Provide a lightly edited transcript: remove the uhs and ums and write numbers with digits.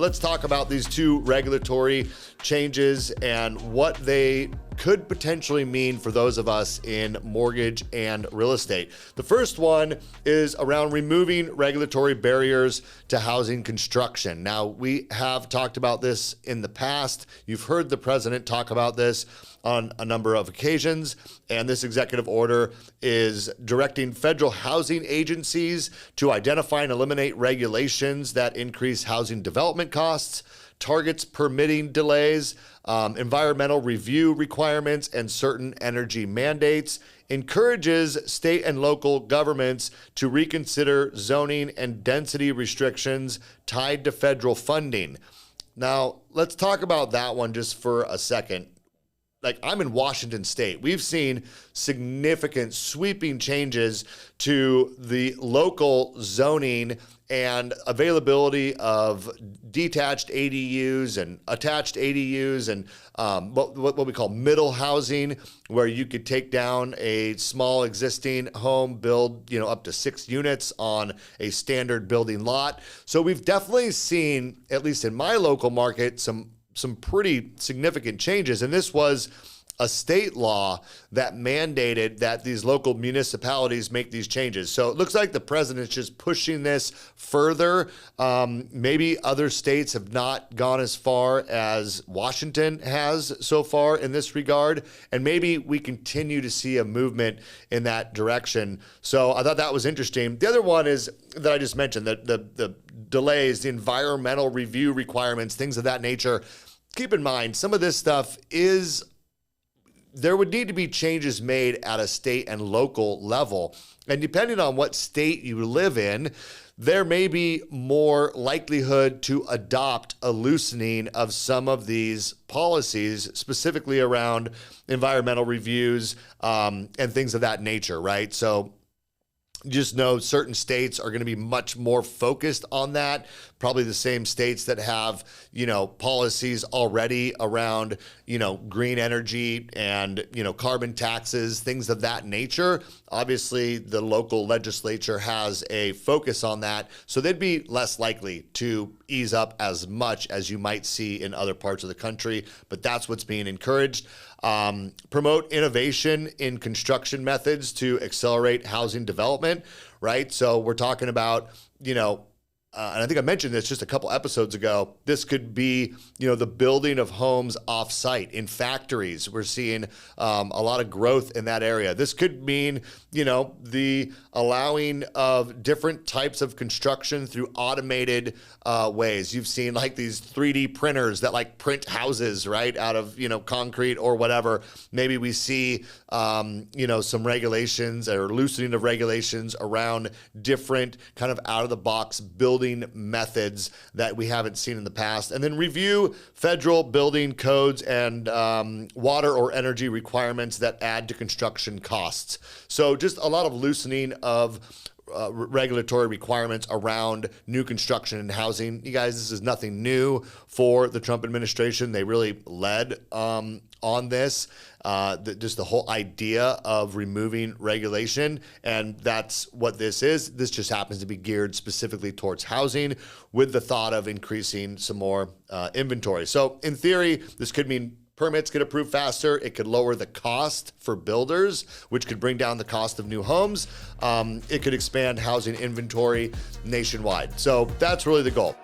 Let's talk about these two regulatory changes and what they could potentially mean for those of us in mortgage and real estate. The first one is around removing regulatory barriers to housing construction. Now, we have talked about this in the past. You've heard the president talk about this on a number of occasions, and this executive order is directing federal housing agencies to identify and eliminate regulations that increase housing development costs, targets permitting delays, environmental review requirements, and certain energy mandates, encourages state and local governments to reconsider zoning and density restrictions tied to federal funding. Now, let's talk about that one just for a second. Like, I'm in Washington State. We've seen significant sweeping changes to the local zoning and availability of detached ADUs and attached ADUs and what we call middle housing, where you could take down a small existing home, build up to 6 units on a standard building lot. So we've definitely seen, at least in my local market, some pretty significant changes. And this was a state law that mandated that these local municipalities make these changes. So it looks like the president's just pushing this further. Maybe other states have not gone as far as Washington has so far in this regard. And maybe we continue to see a movement in that direction. So I thought that was interesting. The other one is that I just mentioned, the delays, the environmental review requirements, things of that nature. Keep in mind, some of this stuff there would need to be changes made at a state and local level. And depending on what state you live in, there may be more likelihood to adopt a loosening of some of these policies, specifically around environmental reviews and things of that nature, right? So just know certain states are going to be much more focused on that. Probably the same states that have, policies already around, green energy and, carbon taxes, things of that nature. Obviously, the local legislature has a focus on that. So they'd be less likely to ease up as much as you might see in other parts of the country. But that's what's being encouraged. Promote innovation in construction methods to accelerate housing development, right? So we're talking about, and I think I mentioned this just a couple episodes ago. This could be, the building of homes off-site in factories. We're seeing a lot of growth in that area. This could mean, the allowing of different types of construction through automated ways. You've seen like these 3D printers that print houses, right, out of, concrete or whatever. Maybe we see, some regulations or loosening of regulations around different kind of out-of-the-box building methods that we haven't seen in the past. And then review federal building codes and water or energy requirements that add to construction costs. So just a lot of loosening of regulatory requirements around new construction and housing. You guys, this is nothing new for the Trump administration. They really led on this, just the whole idea of removing regulation. And that's what this is. This just happens to be geared specifically towards housing with the thought of increasing some more inventory. So in theory, this could mean permits get approved faster. It could lower the cost for builders, which could bring down the cost of new homes. It could expand housing inventory nationwide. So that's really the goal.